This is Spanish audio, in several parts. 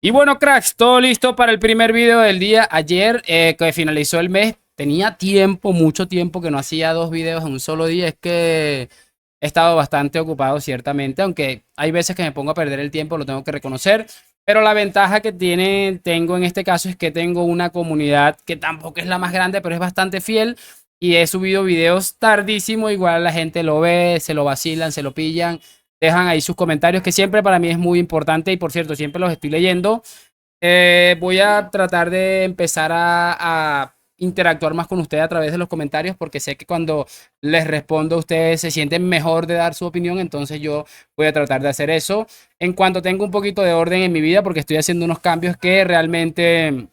Y bueno, cracks, todo listo para el primer video del día. Ayer que finalizó el mes, tenía tiempo, mucho tiempo que no hacía dos videos en un solo día. Es que he estado bastante ocupado, ciertamente, aunque hay veces que me pongo a perder el tiempo, lo tengo que reconocer. Pero la ventaja que tengo en este caso es que tengo una comunidad que tampoco es la más grande, pero es bastante fiel. Y he subido videos tardísimo, igual la gente lo ve, se lo vacilan, se lo pillan, dejan ahí sus comentarios, que siempre para mí es muy importante y por cierto, siempre los estoy leyendo. Voy a tratar de empezar a interactuar más con ustedes a través de los comentarios porque sé que cuando les respondo ustedes se sienten mejor de dar su opinión, entonces yo voy a tratar de hacer eso en cuanto tenga un poquito de orden en mi vida porque estoy haciendo unos cambios que realmente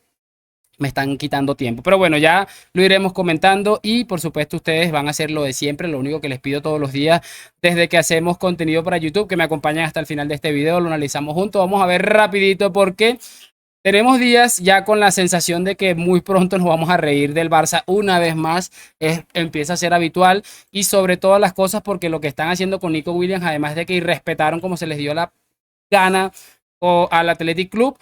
me están quitando tiempo. Pero bueno, ya lo iremos comentando y por supuesto ustedes van a hacer lo de siempre, lo único que les pido todos los días desde que hacemos contenido para YouTube, que me acompañen hasta el final de este video, lo analizamos juntos. Vamos a ver rapidito porque tenemos días ya con la sensación de que muy pronto nos vamos a reír del Barça una vez más, empieza a ser habitual y sobre todas las cosas porque lo que están haciendo con Nico Williams, además de que irrespetaron como se les dio la gana o al Athletic Club.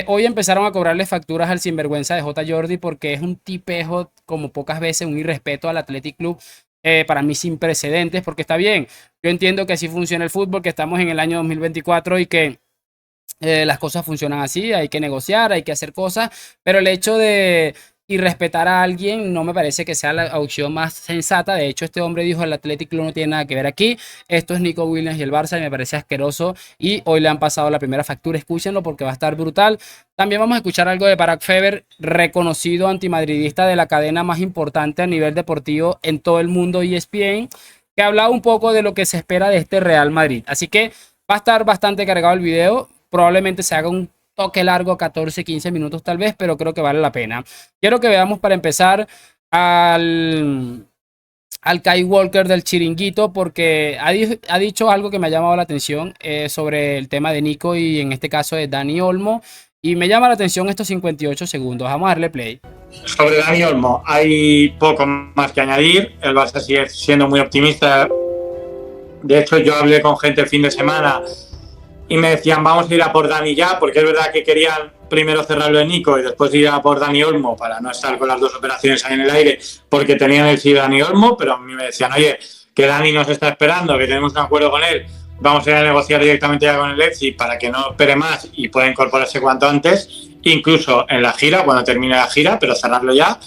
Hoy empezaron a cobrarle facturas al sinvergüenza de J. Jordi porque es un tipejo como pocas veces, un irrespeto al Athletic Club. Para mí sin precedentes, porque está bien. Yo entiendo que así funciona el fútbol, que estamos en el año 2024 y que las cosas funcionan así, hay que negociar, hay que hacer cosas, pero el hecho de irrespetar a alguien no me parece que sea la opción más sensata. De hecho, este hombre dijo el Athletic Club no tiene nada que ver aquí, esto es Nico Williams y el Barça y me parece asqueroso y hoy le han pasado la primera factura, escúchenlo porque va a estar brutal. También vamos a escuchar algo de Barack Feber, reconocido antimadridista de la cadena más importante a nivel deportivo en todo el mundo, ESPN, que ha hablado un poco de lo que se espera de este Real Madrid. Así que va a estar bastante cargado el video. Probablemente se haga un toque largo, 14, 15 minutos tal vez, pero creo que vale la pena. Quiero que veamos para empezar al Kai Walker del Chiringuito, porque ha dicho algo que me ha llamado la atención sobre el tema de Nico y en este caso de Dani Olmo. Y me llama la atención estos 58 segundos. Vamos a darle play. Sobre Dani Olmo, hay poco más que añadir. El Barça sigue siendo muy optimista. De hecho, yo hablé con gente el fin de semana y me decían, vamos a ir a por Dani ya, porque es verdad que querían primero cerrarlo de Nico y después ir a por Dani Olmo para no estar con las dos operaciones ahí en el aire, porque tenían el sí de Dani Olmo, pero a mí me decían, oye, que Dani nos está esperando, que tenemos un acuerdo con él, vamos a ir a negociar directamente ya con el Leipzig para que no espere más y pueda incorporarse cuanto antes, incluso en la gira, cuando termine la gira, pero cerrarlo ya.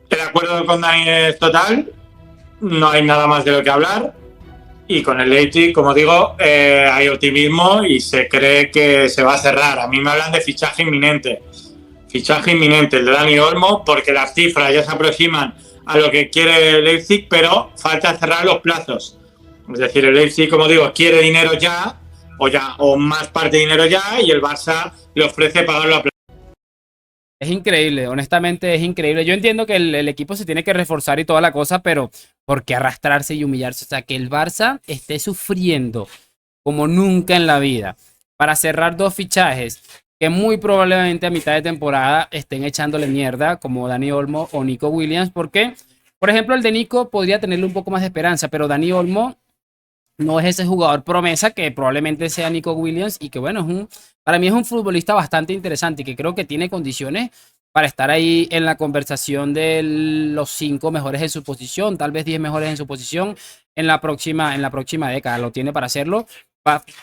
El acuerdo con Dani es total, no hay nada más de lo que hablar. Y con el Leipzig, como digo, hay optimismo y se cree que se va a cerrar. A mí me hablan de fichaje inminente. Fichaje inminente, el de Dani Olmo, porque las cifras ya se aproximan a lo que quiere el Leipzig, pero falta cerrar los plazos. Es decir, el Leipzig, como digo, quiere dinero ya, o más parte de dinero ya, y el Barça le ofrece pagarlo a plazo. Es increíble, honestamente es increíble. Yo entiendo que el equipo se tiene que reforzar y toda la cosa, pero ¿por qué arrastrarse y humillarse? O sea, que el Barça esté sufriendo como nunca en la vida para cerrar dos fichajes que muy probablemente a mitad de temporada estén echándole mierda, como Dani Olmo o Nico Williams, porque, por ejemplo, el de Nico podría tenerle un poco más de esperanza, pero Dani Olmo no es ese jugador promesa que probablemente sea Nico Williams y que bueno, para mí es un futbolista bastante interesante y que creo que tiene condiciones para estar ahí en la conversación de los 5 mejores en su posición, tal vez 10 mejores en su posición en la próxima década. Lo tiene para hacerlo.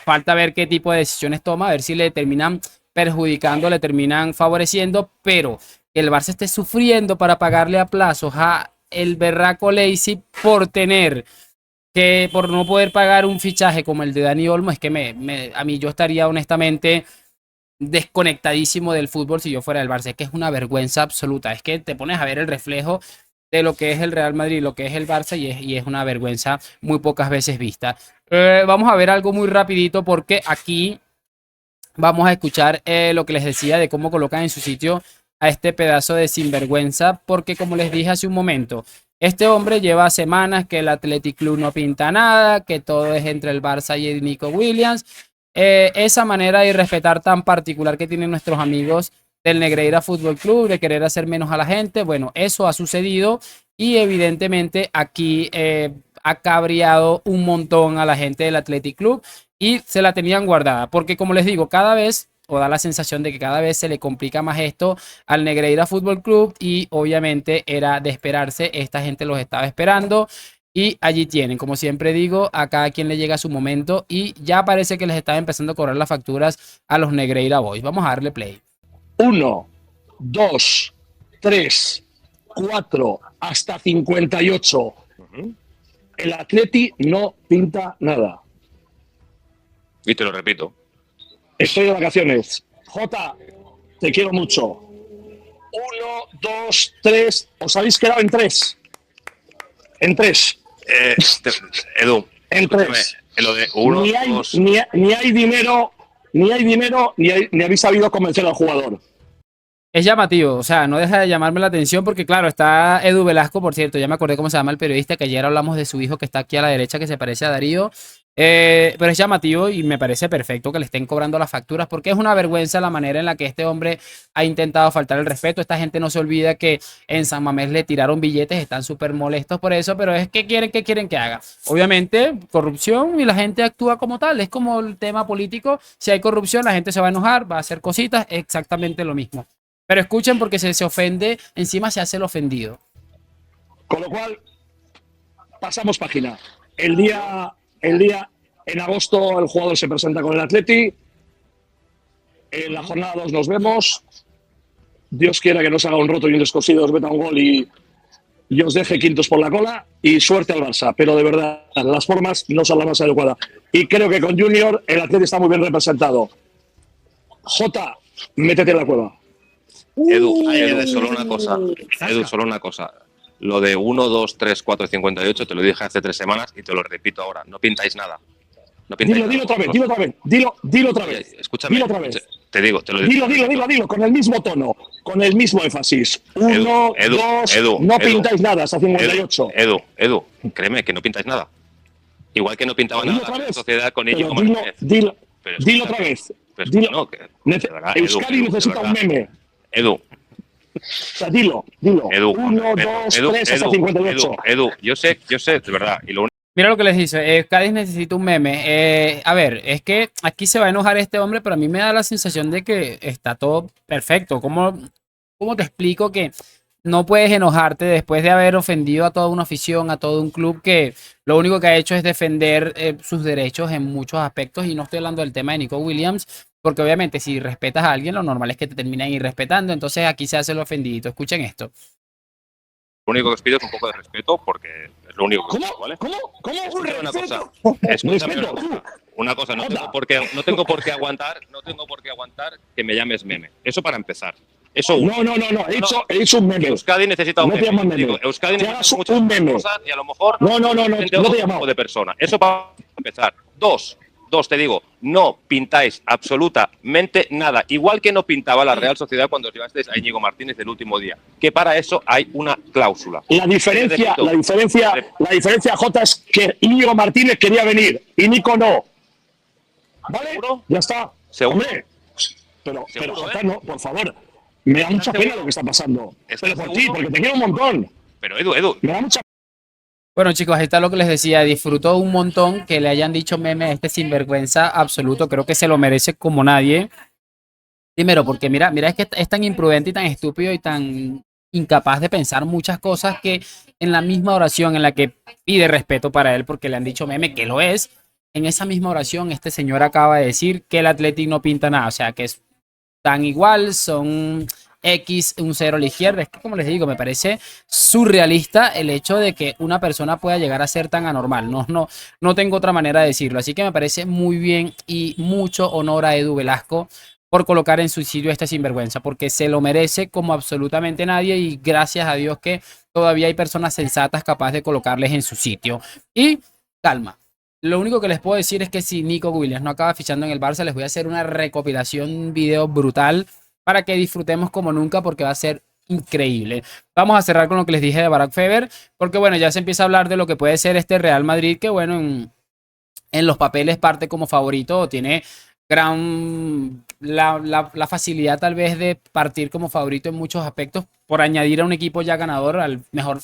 Falta ver qué tipo de decisiones toma, a ver si le terminan perjudicando, le terminan favoreciendo, pero que el Barça esté sufriendo para pagarle a plazos a el berraco Leipzig por tener que por no poder pagar un fichaje como el de Dani Olmo, es que a mí yo estaría honestamente desconectadísimo del fútbol si yo fuera del Barça. Es que es una vergüenza absoluta. Es que te pones a ver el reflejo de lo que es el Real Madrid, lo que es el Barça y es una vergüenza muy pocas veces vista. Vamos a ver algo muy rapidito porque aquí vamos a escuchar lo que les decía de cómo colocan en su sitio a este pedazo de sinvergüenza, porque como les dije hace un momento, este hombre lleva semanas que el Athletic Club no pinta nada, que todo es entre el Barça y el Nico Williams. Esa manera de respetar tan particular que tienen nuestros amigos del Negreira Fútbol Club, de querer hacer menos a la gente, bueno, eso ha sucedido y evidentemente aquí ha cabreado un montón a la gente del Athletic Club y se la tenían guardada, porque como les digo, cada vez o da la sensación de que cada vez se le complica más esto al Negreira Fútbol Club y obviamente era de esperarse, esta gente los estaba esperando. Y allí tienen, como siempre digo, a cada quien le llega su momento y ya parece que les están empezando a cobrar las facturas a los Negreira Boys. Vamos a darle play. 1, 2, 3, 4, hasta 58. El Atleti no pinta nada. Y te lo repito. Estoy de vacaciones. Jota, te quiero mucho. 1, 2, 3. ¿Os habéis quedado en 3? En 3. Edu, En escúchame, 3. en lo de 1, Ni hay, 2. ni hay dinero, ni habéis sabido convencer al jugador. Es llamativo, o sea, no deja de llamarme la atención porque, claro, está Edu Velasco, por cierto, ya me acordé cómo se llama el periodista, que ayer hablamos de su hijo que está aquí a la derecha, que se parece a Darío, pero es llamativo y me parece perfecto que le estén cobrando las facturas porque es una vergüenza la manera en la que este hombre ha intentado faltar el respeto. Esta gente no se olvida que en San Mamés le tiraron billetes, están súper molestos por eso, pero es que quieren que haga. Obviamente, corrupción y la gente actúa como tal, es como el tema político, si hay corrupción la gente se va a enojar, va a hacer cositas, exactamente lo mismo. Pero escuchen porque se ofende, encima se hace el ofendido. Con lo cual, pasamos página. El día en agosto el jugador se presenta con el Atleti. En la jornada 2 nos vemos. Dios quiera que nos haga un roto y un descosido, os meta un gol y os deje quintos por la cola. Y suerte al Barça. Pero de verdad, las formas no son las más adecuadas. Y creo que con Junior el Atleti está muy bien representado. Jota, métete en la cueva. Edu, solo una cosa. Edu, solo una cosa. Lo de 1, 2, 3, 4, 58 te lo dije hace 3 semanas y te lo repito ahora. No pintáis nada. No pintáis nada. Dilo otra vez. Dilo otra vez. Escúchame. Dilo otra vez. Te digo, te lo digo. Dilo, con el mismo tono, con el mismo énfasis. 1, 2, no pintáis nada hasta 58. Edu, créeme que no pintáis nada. Igual que no pintaba Dilo nada otra la vez. sociedad con Pero Íñigo Martínez. Dilo Pero otra vez. Pero Dilo. no, de verdad, Euskadi Edu, necesita de un verdad. meme. Edu, O sea, dilo. Edu, 1, 2, 3 hasta 58. Edu, yo sé, de verdad. Y lo único Mira lo que les dice, Cádiz necesita un meme. A ver, es que aquí se va a enojar este hombre, pero a mí me da la sensación de que está todo perfecto. ¿Cómo te explico que no puedes enojarte después de haber ofendido a toda una afición, a todo un club que lo único que ha hecho es defender sus derechos en muchos aspectos? Y no estoy hablando del tema de Nico Williams, porque obviamente si respetas a alguien, lo normal es que te terminen irrespetando. Entonces aquí se hace el ofendidito. Escuchen esto. que os pido es un poco de respeto porque es lo único que os pido, ¿Cómo? ¿vale? ¿Cómo? Escúchame una ¿Respeto? cosa. Escúchame Respeto. una cosa. No tengo por qué aguantar que me llames meme. Eso para empezar. Eso uno. No. He hecho un meme. Euskadi necesita un No te llamas meme. Digo, Euskadi Te necesita hagas muchas un meme. cosas y a lo mejor No gente te he otro llamado. tipo de persona. Eso para empezar. Dos, te digo, no pintáis absolutamente nada. Igual que no pintaba la Real Sociedad cuando os llevasteis a Íñigo Martínez el último día. Que para eso hay una cláusula. La diferencia, Jota, es que Íñigo Martínez quería venir y Nico no. ¿Vale? ¿Seguro? Ya está. ¿Seguro? Hombre, pero ¿Seguro, Jota, eh? no, por favor. Me da mucha pena seguro? lo que está pasando. ¿Estás Pero por ti, seguro? porque te quiero un montón. Pero Edu, Me da mucha Bueno, chicos, ahí está lo que les decía. Disfruto un montón que le hayan dicho meme a este sinvergüenza absoluto. Creo que se lo merece como nadie. Primero, porque mira, es que es tan imprudente y tan estúpido y tan incapaz de pensar muchas cosas que en la misma oración en la que pide respeto para él porque le han dicho meme, que lo es, en esa misma oración este señor acaba de decir que el Athletic no pinta nada. O sea, que es tan igual, son X, un cero a la izquierda. Es que, como les digo, me parece surrealista el hecho de que una persona pueda llegar a ser tan anormal. No tengo otra manera de decirlo. Así que me parece muy bien y mucho honor a Edu Velasco por colocar en su sitio a este sinvergüenza, porque se lo merece como absolutamente nadie y gracias a Dios que todavía hay personas sensatas capaces de colocarles en su sitio. Y calma. Lo único que les puedo decir es que si Nico Williams no acaba fichando en el Barça, les voy a hacer una recopilación, un video brutal para que disfrutemos como nunca porque va a ser increíble. Vamos a cerrar con lo que les dije de Barack Feber, porque bueno, ya se empieza a hablar de lo que puede ser este Real Madrid, que bueno, en los papeles parte como favorito, tiene la facilidad tal vez de partir como favorito en muchos aspectos por añadir a un equipo ya ganador, al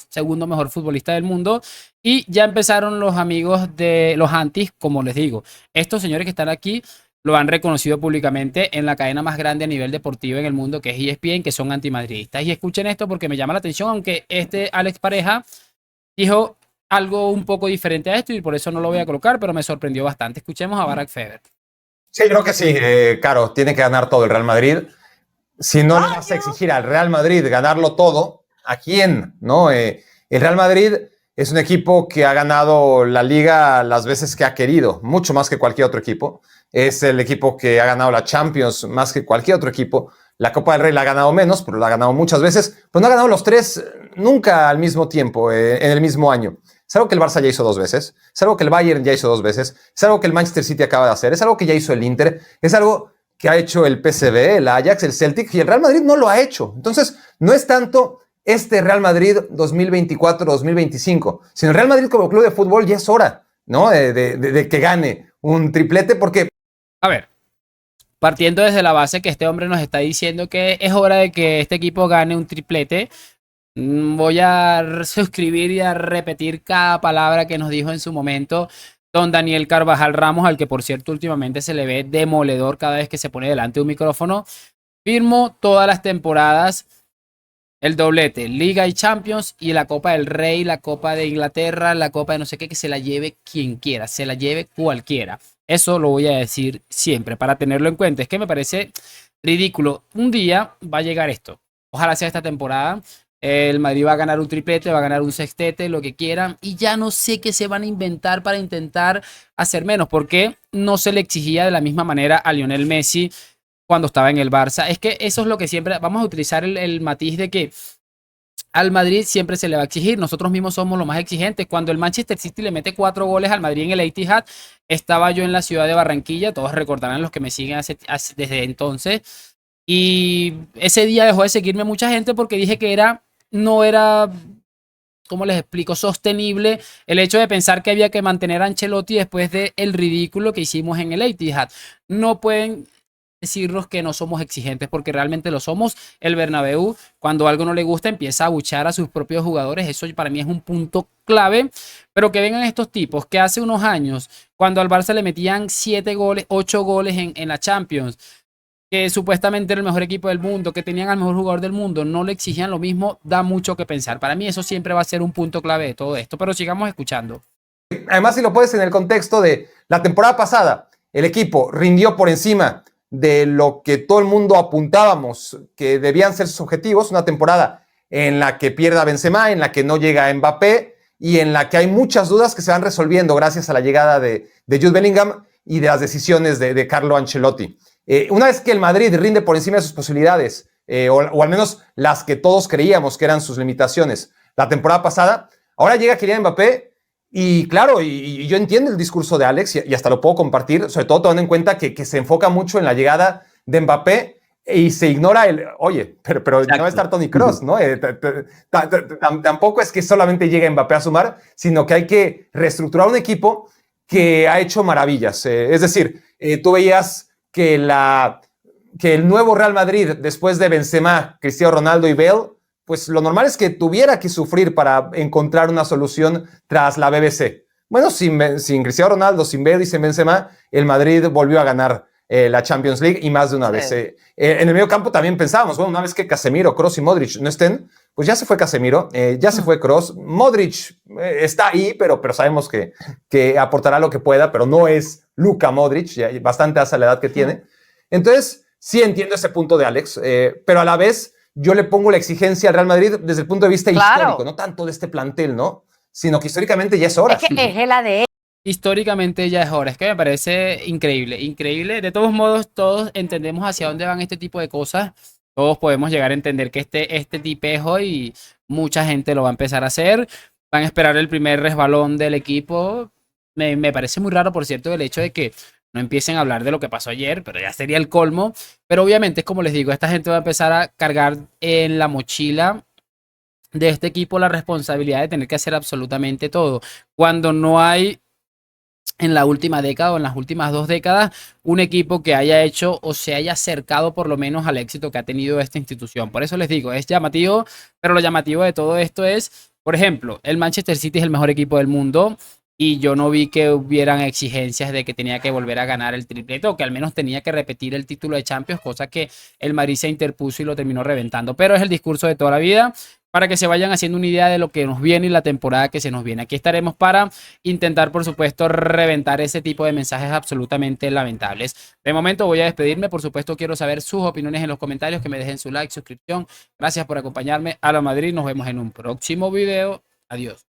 segundo mejor futbolista del mundo. Y ya empezaron los amigos de los antis, como les digo. Estos señores que están aquí lo han reconocido públicamente en la cadena más grande a nivel deportivo en el mundo, que es ESPN, que son antimadridistas. Y escuchen esto porque me llama la atención, aunque Alex Pareja dijo algo un poco diferente a esto y por eso no lo voy a colocar, pero me sorprendió bastante. Escuchemos a Barack Feber. Sí, creo que sí, claro, tiene que ganar todo el Real Madrid. Si no le vas a exigir al Real Madrid ganarlo todo, ¿a quién? ¿No? El Real Madrid es un equipo que ha ganado la Liga las veces que ha querido, mucho más que cualquier otro equipo. Es el equipo que ha ganado la Champions más que cualquier otro equipo. La Copa del Rey la ha ganado menos, pero la ha ganado muchas veces. Pero no ha ganado los tres nunca al mismo tiempo, en el mismo año. Es algo que el Barça ya hizo 2 veces. Es algo que el Bayern ya hizo 2 veces. Es algo que el Manchester City acaba de hacer. Es algo que ya hizo el Inter. Es algo que ha hecho el PSV, el Ajax, el Celtic, y el Real Madrid no lo ha hecho. Entonces, no es tanto este Real Madrid 2024-2025, sino el Real Madrid como club de fútbol ya es hora, ¿no? De que gane un triplete, porque... A ver, partiendo desde la base que este hombre nos está diciendo que es hora de que este equipo gane un triplete, voy a suscribir y a repetir cada palabra que nos dijo en su momento don Daniel Carvajal Ramos, al que por cierto últimamente se le ve demoledor cada vez que se pone delante de un micrófono. Firmo todas las temporadas el doblete, Liga y Champions, y la Copa del Rey, la Copa de Inglaterra, la Copa de no sé qué, que se la lleve quien quiera, se la lleve cualquiera. Eso lo voy a decir siempre para tenerlo en cuenta. Es que me parece ridículo. Un día va a llegar esto. Ojalá sea esta temporada. El Madrid va a ganar un triplete, va a ganar un sextete, lo que quieran. Y ya no sé qué se van a inventar para intentar hacer menos. Porque no se le exigía de la misma manera a Lionel Messi cuando estaba en el Barça. Es que eso es lo que siempre... Vamos a utilizar el matiz de que al Madrid siempre se le va a exigir. Nosotros mismos somos los más exigentes. Cuando el Manchester City le mete 4 goles al Madrid en el Etihad, estaba yo en la ciudad de Barranquilla. Todos recordarán los que me siguen desde entonces. Y ese día dejó de seguirme mucha gente porque dije que no era, ¿cómo les explico?, sostenible el hecho de pensar que había que mantener a Ancelotti después del ridículo que hicimos en el Etihad. No pueden decirnos que no somos exigentes porque realmente lo somos. El Bernabéu, cuando algo no le gusta, empieza a abuchar a sus propios jugadores. Eso para mí es un punto clave. Pero que vengan estos tipos que hace unos años, cuando al Barça le metían 7 goles, 8 goles en la Champions, que supuestamente era el mejor equipo del mundo, que tenían al mejor jugador del mundo, no le exigían lo mismo, da mucho que pensar. Para mí eso siempre va a ser un punto clave de todo esto. Pero sigamos escuchando. Además, si lo puedes en el contexto de la temporada pasada, el equipo rindió por encima de lo que todo el mundo apuntábamos que debían ser sus objetivos, una temporada en la que pierda Benzema, en la que no llega Mbappé y en la que hay muchas dudas que se van resolviendo gracias a la llegada de Jude Bellingham y de las decisiones de Carlo Ancelotti. Una vez que el Madrid rinde por encima de sus posibilidades, o al menos las que todos creíamos que eran sus limitaciones la temporada pasada, ahora llega Kylian Mbappé. Y claro, y yo entiendo el discurso de Alex y hasta lo puedo compartir, sobre todo tomando en cuenta que se enfoca mucho en la llegada de Mbappé y se ignora oye, pero no va a estar Toni Kroos, ¿no? Tampoco es que solamente llegue Mbappé a sumar, sino que hay que reestructurar un equipo que ha hecho maravillas. Es decir, tú veías que el nuevo Real Madrid, después de Benzema, Cristiano Ronaldo y Bale, pues lo normal es que tuviera que sufrir para encontrar una solución tras la BBC. Bueno, sin Cristiano Ronaldo, sin Bale y sin Benzema, el Madrid volvió a ganar la Champions League y más de una vez. En el medio campo también pensábamos, bueno, una vez que Casemiro, Kroos y Modric no estén, pues ya se fue Casemiro, ya se fue Kroos, Modric está ahí, pero sabemos que aportará lo que pueda, pero no es Luka Modric, ya bastante hace la edad que tiene. Entonces, sí entiendo ese punto de Alex, pero a la vez yo le pongo la exigencia al Real Madrid desde el punto de vista histórico, no tanto de este plantel, ¿no? Sino que históricamente ya es hora. Es que es el ADN. Históricamente ya es hora. Es que me parece increíble, increíble. De todos modos, todos entendemos hacia dónde van este tipo de cosas. Todos podemos llegar a entender que este tipejo y mucha gente lo va a empezar a hacer. Van a esperar el primer resbalón del equipo. Me parece muy raro, por cierto, el hecho de que no empiecen a hablar de lo que pasó ayer, pero ya sería el colmo. Pero obviamente, como les digo, esta gente va a empezar a cargar en la mochila de este equipo la responsabilidad de tener que hacer absolutamente todo. Cuando no hay en la última década o en las últimas 2 décadas un equipo que haya hecho o se haya acercado por lo menos al éxito que ha tenido esta institución. Por eso les digo, es llamativo, pero lo llamativo de todo esto es, por ejemplo, el Manchester City es el mejor equipo del mundo. y yo no vi que hubieran exigencias de que tenía que volver a ganar el triplete o que al menos tenía que repetir el título de Champions, cosa que el Madrid se interpuso y lo terminó reventando. Pero es el discurso de toda la vida para que se vayan haciendo una idea de lo que nos viene y la temporada que se nos viene. Aquí estaremos para intentar, por supuesto, reventar ese tipo de mensajes absolutamente lamentables. De momento voy a despedirme. Por supuesto, quiero saber sus opiniones en los comentarios, que me dejen su like, suscripción. Gracias por acompañarme a la Madrid. Nos vemos en un próximo video. Adiós.